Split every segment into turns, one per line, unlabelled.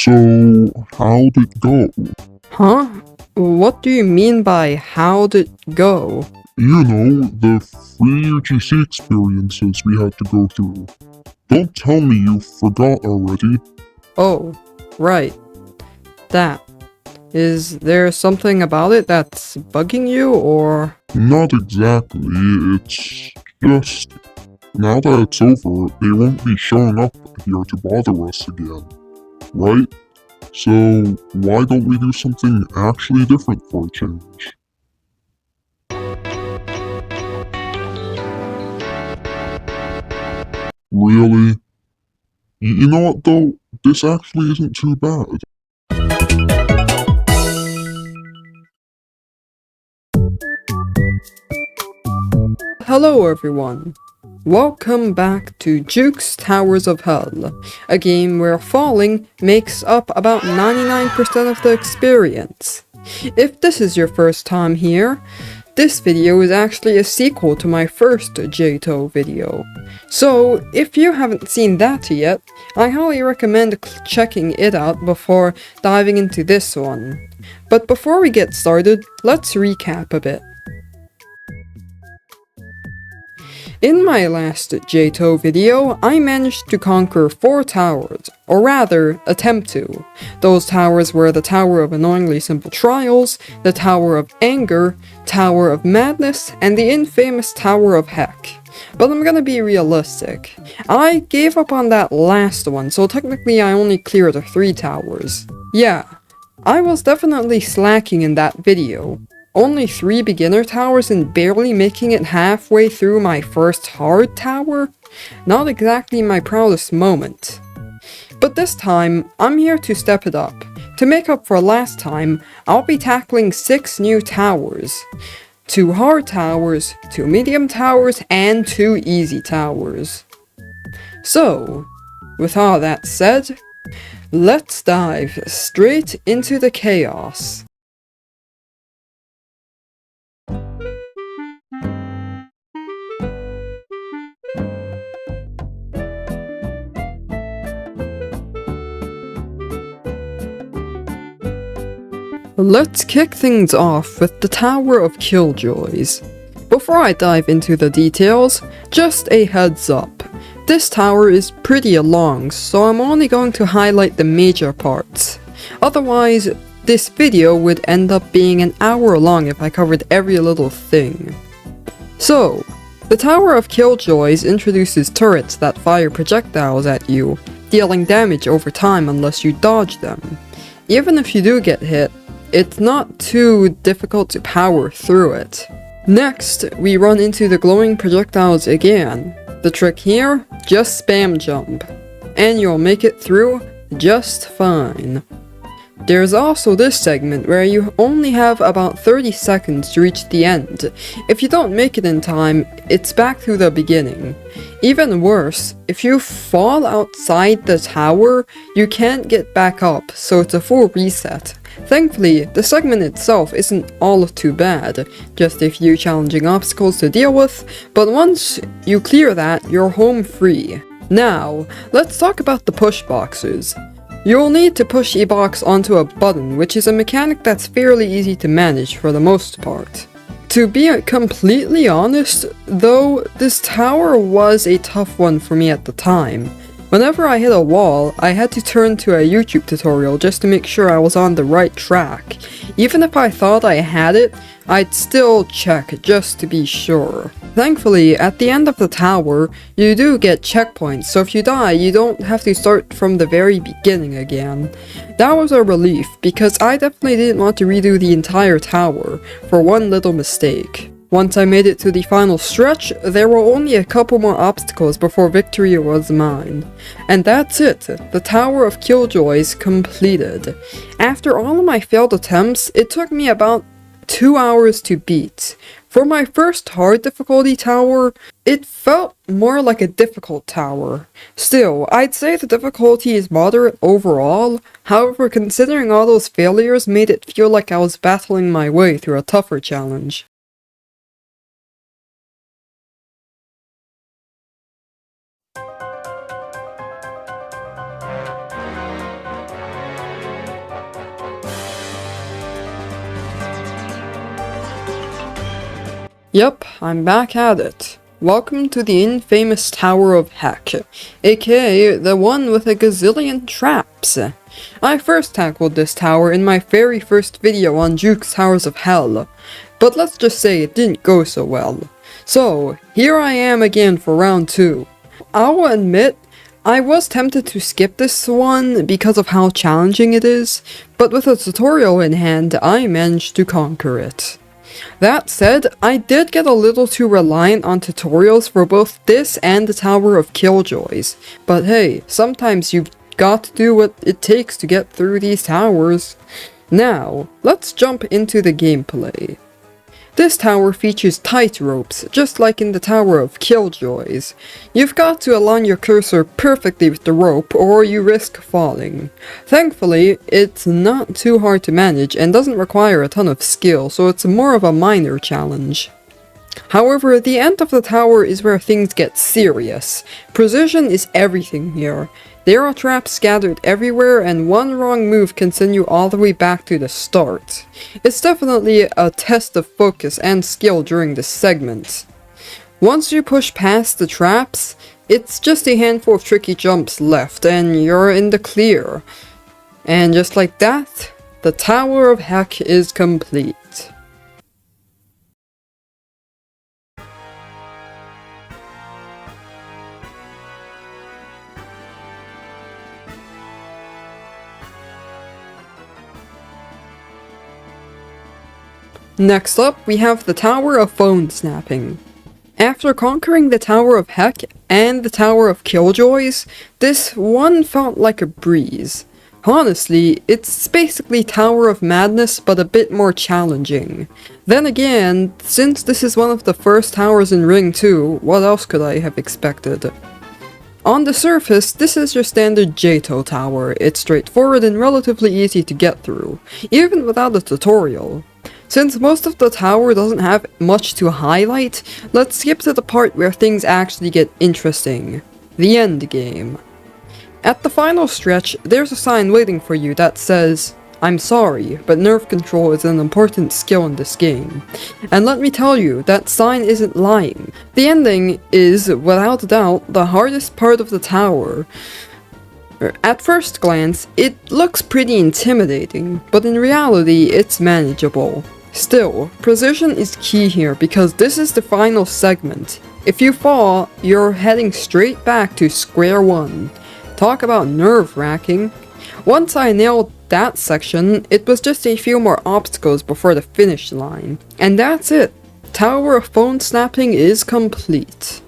So, how'd it go?
Huh? What do you mean by how'd it go?
You know, the free UGC experiences we had to go through. Don't tell me you forgot already.
Oh, right. That. Is there something about it that's bugging you, or?
Not exactly, it's just... Now that it's over, they won't be showing up here to bother us again, right? So, why don't we do something actually different for a change? Really? You know what though? This actually isn't too bad.
Hello everyone! Welcome back to Juke's Towers of Hell, a game where falling makes up about 99% of the experience. If this is your first time here, this video is actually a sequel to my first JTO video. So, if you haven't seen that yet, I highly recommend checking it out before diving into this one. But before we get started, let's recap a bit. In my last JTO video, I managed to conquer 4 towers, or rather, attempt to. Those towers were the Tower of Annoyingly Simple Trials, the Tower of Anger, Tower of Madness, and the infamous Tower of Hecc. But I'm gonna be realistic. I gave up on that last one, so technically I only cleared 3 towers. Yeah, I was definitely slacking in that video. Only 3 beginner towers and barely making it halfway through my first hard tower? Not exactly my proudest moment. But this time, I'm here to step it up. To make up for last time, I'll be tackling 6 new towers. 2 hard towers, 2 medium towers, and 2 easy towers. So, with all that said, let's dive straight into the chaos. Let's kick things off with the Tower of Killjoys. Before I dive into the details, just a heads up. This tower is pretty long, so I'm only going to highlight the major parts. Otherwise, this video would end up being an hour long if I covered every little thing. So, the Tower of Killjoys introduces turrets that fire projectiles at you, dealing damage over time unless you dodge them. Even if you do get hit, it's not too difficult to power through it. Next, we run into the glowing projectiles again. The trick here, just spam jump, and you'll make it through just fine. There's also this segment where you only have about 30 seconds to reach the end. If you don't make it in time, it's back to the beginning. Even worse, if you fall outside the tower, you can't get back up, so it's a full reset. Thankfully, the segment itself isn't all too bad, just a few challenging obstacles to deal with, but once you clear that, you're home free. Now, let's talk about the push boxes. You'll need to push a box onto a button, which is a mechanic that's fairly easy to manage for the most part. To be completely honest, though, this tower was a tough one for me at the time. Whenever I hit a wall, I had to turn to a YouTube tutorial just to make sure I was on the right track. Even if I thought I had it, I'd still check just to be sure. Thankfully, at the end of the tower, you do get checkpoints, so if you die, you don't have to start from the very beginning again. That was a relief, because I definitely didn't want to redo the entire tower for one little mistake. Once I made it to the final stretch, there were only a couple more obstacles before victory was mine. And that's it, the Tower of Killjoys completed. After all of my failed attempts, it took me about 2 hours to beat. For my first hard difficulty tower, it felt more like a difficult tower. Still, I'd say the difficulty is moderate overall, however considering all those failures made it feel like I was battling my way through a tougher challenge. Yep, I'm back at it. Welcome to the infamous Tower of Hecc, aka the one with a gazillion traps. I first tackled this tower in my very first video on Juke's Towers of Hell, but let's just say it didn't go so well. So, here I am again for round 2. I'll admit, I was tempted to skip this one because of how challenging it is, but with a tutorial in hand, I managed to conquer it. That said, I did get a little too reliant on tutorials for both this and the Tower of Killjoys, but hey, sometimes you've got to do what it takes to get through these towers. Now, let's jump into the gameplay. This tower features tight ropes, just like in the Tower of Killjoys. You've got to align your cursor perfectly with the rope or you risk falling. Thankfully, it's not too hard to manage and doesn't require a ton of skill, so it's more of a minor challenge. However, the end of the tower is where things get serious. Precision is everything here. There are traps scattered everywhere, and one wrong move can send you all the way back to the start. It's definitely a test of focus and skill during this segment. Once you push past the traps, it's just a handful of tricky jumps left, and you're in the clear. And just like that, the Tower of Hecc is complete. Next up, we have the Tower of Phone Snapping. After conquering the Tower of Hecc and the Tower of Killjoys, this one felt like a breeze. Honestly, it's basically Tower of Madness but a bit more challenging. Then again, since this is one of the first towers in Ring 2, what else could I have expected? On the surface, this is your standard JTO tower. It's straightforward and relatively easy to get through, even without a tutorial. Since most of the tower doesn't have much to highlight, let's skip to the part where things actually get interesting. The end game. At the final stretch, there's a sign waiting for you that says, "I'm sorry, but nerve control is an important skill in this game." And let me tell you, that sign isn't lying. The ending is, without a doubt, the hardest part of the tower. At first glance, it looks pretty intimidating, but in reality, it's manageable. Still, precision is key here because this is the final segment. If you fall, you're heading straight back to square one. Talk about nerve-wracking. Once I nailed that section, it was just a few more obstacles before the finish line. And that's it. Tower of Phone Snapping is complete.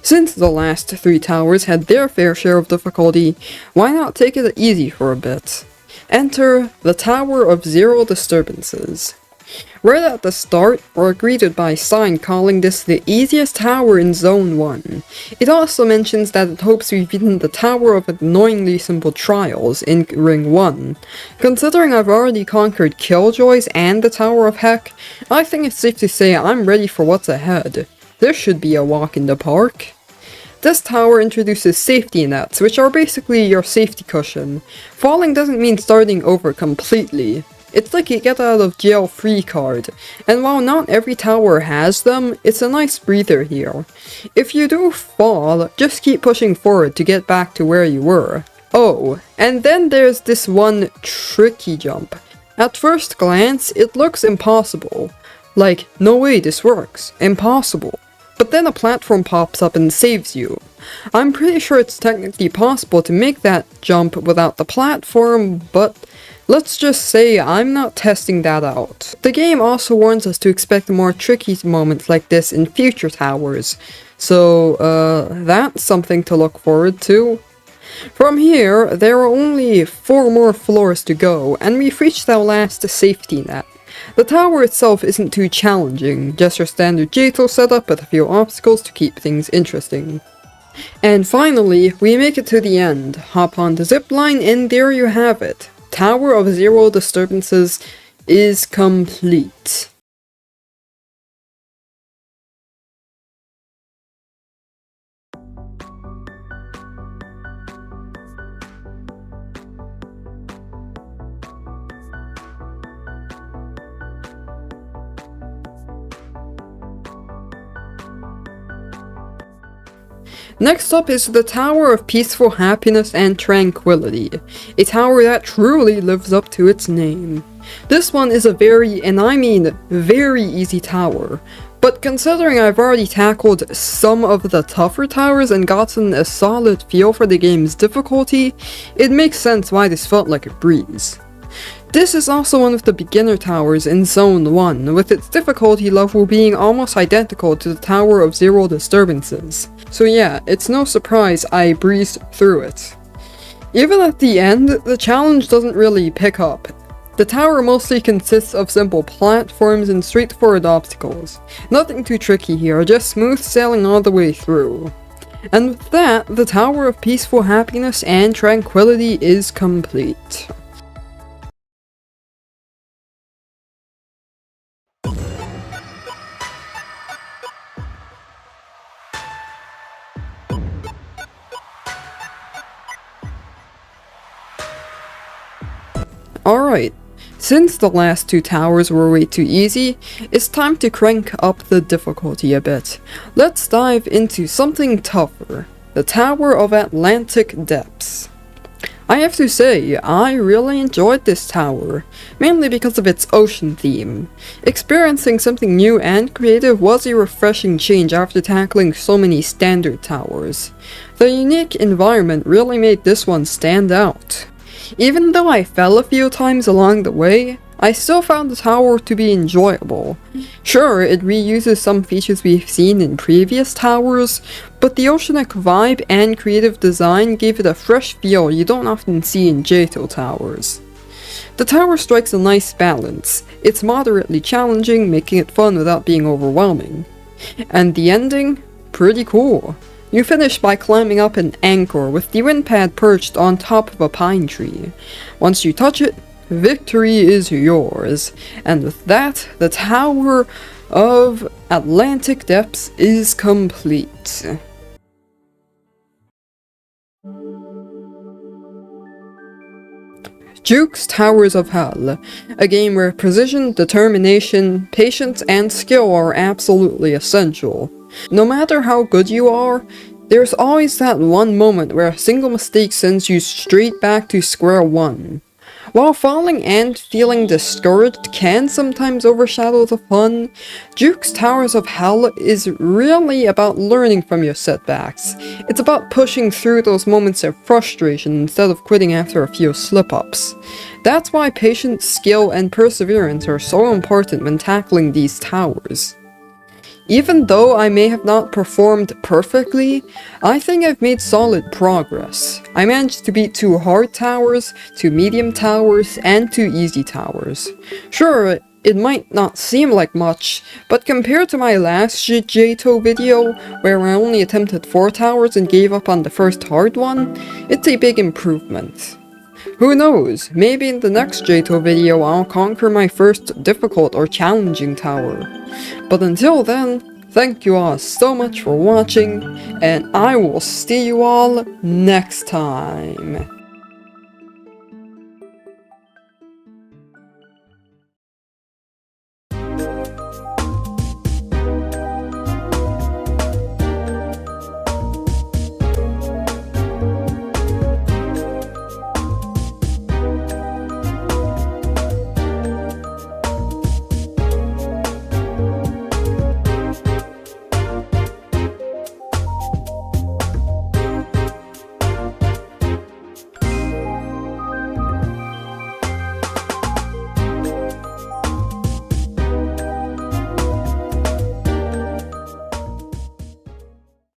Since the last 3 towers had their fair share of difficulty, why not take it easy for a bit? Enter the Tower of Zero Disturbances. Right at the start, we're greeted by a sign calling this the easiest tower in Zone 1. It also mentions that it hopes we've beaten the Tower of Annoyingly Simple Trials in Ring 1. Considering I've already conquered Killjoys and the Tower of Hecc, I think it's safe to say I'm ready for what's ahead. This should be a walk in the park. This tower introduces safety nets, which are basically your safety cushion. Falling doesn't mean starting over completely. It's like a get out of jail free card, and while not every tower has them, it's a nice breather here. If you do fall, just keep pushing forward to get back to where you were. Oh, and then there's this one tricky jump. At first glance, it looks impossible. Like, no way this works. Impossible. But then a platform pops up and saves you. I'm pretty sure it's technically possible to make that jump without the platform, but let's just say I'm not testing that out. The game also warns us to expect more tricky moments like this in future towers, so that's something to look forward to. From here, there are only 4 more floors to go, and we've reached our last safety net. The tower itself isn't too challenging, just your standard JTO setup with a few obstacles to keep things interesting. And finally, we make it to the end. Hop on the zipline and there you have it. Tower of Zero Disturbances is complete. Next up is the Tower of Peaceful Happiness and Tranquility, a tower that truly lives up to its name. This one is a very, and I mean very easy tower, but considering I've already tackled some of the tougher towers and gotten a solid feel for the game's difficulty, it makes sense why this felt like a breeze. This is also one of the beginner towers in Zone 1, with its difficulty level being almost identical to the Tower of Zero Disturbances. So yeah, it's no surprise I breezed through it. Even at the end, the challenge doesn't really pick up. The tower mostly consists of simple platforms and straightforward obstacles. Nothing too tricky here, just smooth sailing all the way through. And with that, the Tower of Peaceful Happiness and Tranquility is complete. Alright, since the last two towers were way too easy, it's time to crank up the difficulty a bit. Let's dive into something tougher, the Tower of Atlantic Depths. I have to say, I really enjoyed this tower, mainly because of its ocean theme. Experiencing something new and creative was a refreshing change after tackling so many standard towers. The unique environment really made this one stand out. Even though I fell a few times along the way, I still found the tower to be enjoyable. Sure, it reuses some features we've seen in previous towers, but the oceanic vibe and creative design gave it a fresh feel you don't often see in JTO towers. The tower strikes a nice balance. It's moderately challenging, making it fun without being overwhelming. And the ending? Pretty cool. You finish by climbing up an anchor with the wind pad perched on top of a pine tree. Once you touch it, victory is yours. And with that, the Tower of Atlantic Depths is complete. Juke's Towers of Hell, a game where precision, determination, patience, and skill are absolutely essential. No matter how good you are, there's always that one moment where a single mistake sends you straight back to square one. While falling and feeling discouraged can sometimes overshadow the fun, Juke's Towers of Hell is really about learning from your setbacks. It's about pushing through those moments of frustration instead of quitting after a few slip-ups. That's why patience, skill, and perseverance are so important when tackling these towers. Even though I may have not performed perfectly, I think I've made solid progress. I managed to beat 2 hard towers, 2 medium towers, and 2 easy towers. Sure, it might not seem like much, but compared to my last JTO video, where I only attempted 4 towers and gave up on the first hard one, it's a big improvement. Who knows, maybe in the next JTO video I'll conquer my first difficult or challenging tower. But until then, thank you all so much for watching, and I will see you all next time.